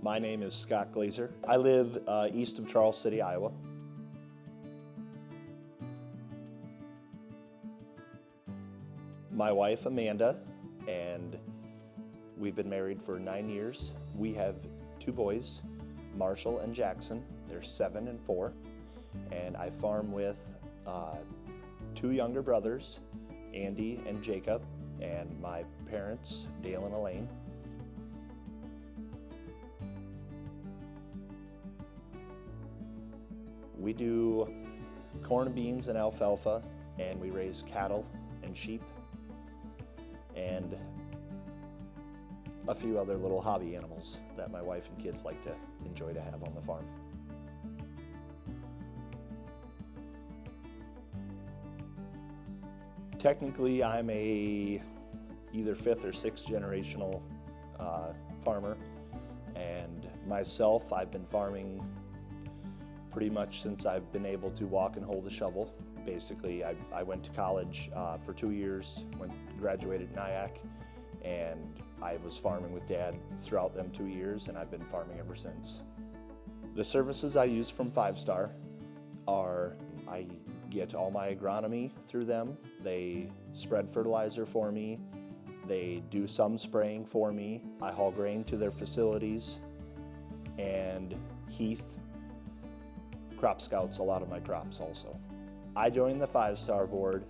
My name is Scott Glaser. I live east of Charles City, Iowa. My wife, Amanda, and we've been married for 9 years. We have 2 boys, Marshall and Jackson. They're 7 and 4. And I farm with 2 younger brothers, Andy and Jacob, and my parents, Dale and Elaine. We do corn, beans, and alfalfa, and we raise cattle and sheep, and a few other little hobby animals that my wife and kids like to enjoy to have on the farm. Technically, I'm either 5th or 6th generational farmer, and myself, I've been farming pretty much since I've been able to walk and hold a shovel. Basically, I went to college for 2 years, graduated in Nyack, and I was farming with Dad throughout them 2 years, and I've been farming ever since. The services I use from 5 Star are, I get all my agronomy through them. They spread fertilizer for me. They do some spraying for me. I haul grain to their facilities, and Heath crop scouts a lot of my crops also. I joined the 5 Star board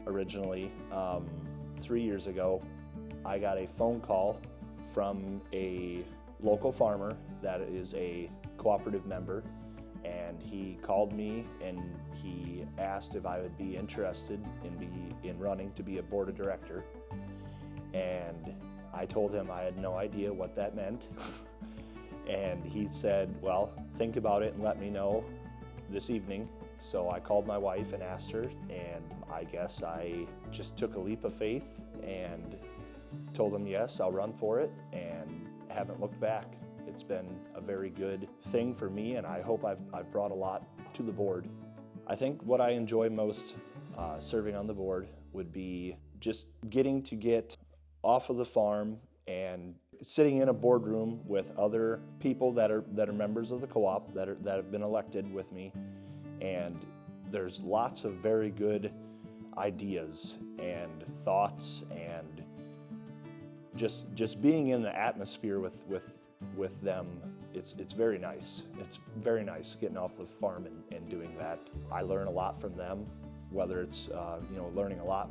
originally 3 years ago. I got a phone call from a local farmer that is a cooperative member, and he called me and he asked if I would be interested in running to be a board of director. And I told him I had no idea what that meant. And he said, well, think about it and let me know this evening. So I called my wife and asked her, and I guess I just took a leap of faith and told him, yes, I'll run for it, and haven't looked back. It's been a very good thing for me, and I hope I've brought a lot to the board. I think what I enjoy most serving on the board would be just getting to get off of the farm and sitting in a boardroom with other people that are members of the co-op that have been elected with me, and there's lots of very good ideas and thoughts, and just being in the atmosphere with them, it's very nice. It's very nice getting off the farm and doing that. I learn a lot from them, whether it's learning a lot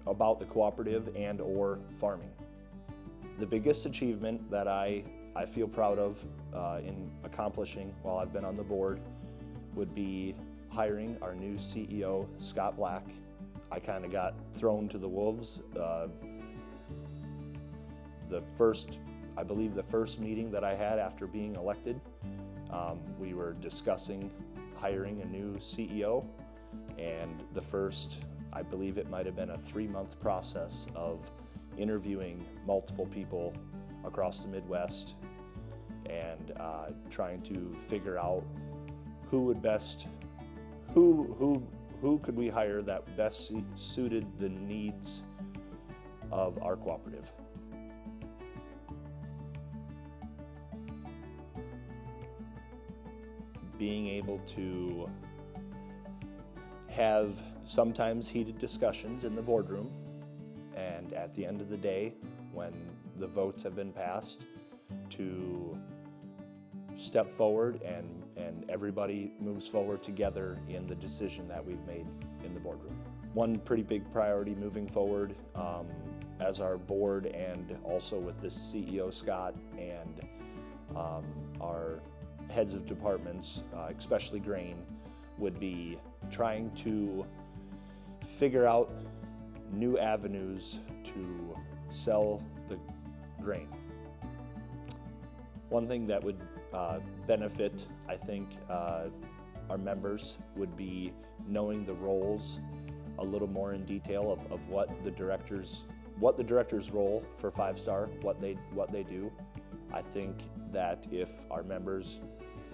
about the cooperative and or farming. The biggest achievement that I feel proud of in accomplishing while I've been on the board would be hiring our new CEO, Scott Black. I kind of got thrown to the wolves. I believe the first meeting that I had after being elected, we were discussing hiring a new CEO, and the first, I believe it might have been a 3-month process of interviewing multiple people across the Midwest and trying to figure out who could we hire that best suited the needs of our cooperative. Being able to have sometimes heated discussions in the boardroom, and at the end of the day, when the votes have been passed, to step forward and everybody moves forward together in the decision that we've made in the boardroom. One pretty big priority moving forward as our board, and also with this CEO Scott and our heads of departments, especially grain, would be trying to figure out new avenues to sell the grain. One thing that would benefit, I think, our members would be knowing the roles a little more in detail of what the director's role for 5 Star, what they do. I think that if our members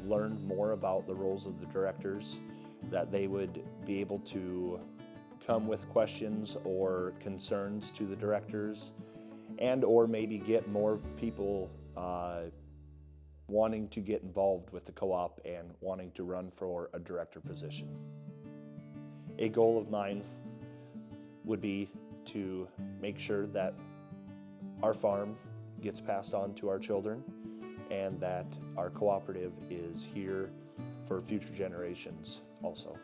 learn more about the roles of the directors, that they would be able to come with questions or concerns to the directors, and or maybe get more people wanting to get involved with the co-op and wanting to run for a director position. A goal of mine would be to make sure that our farm gets passed on to our children and that our cooperative is here for future generations also.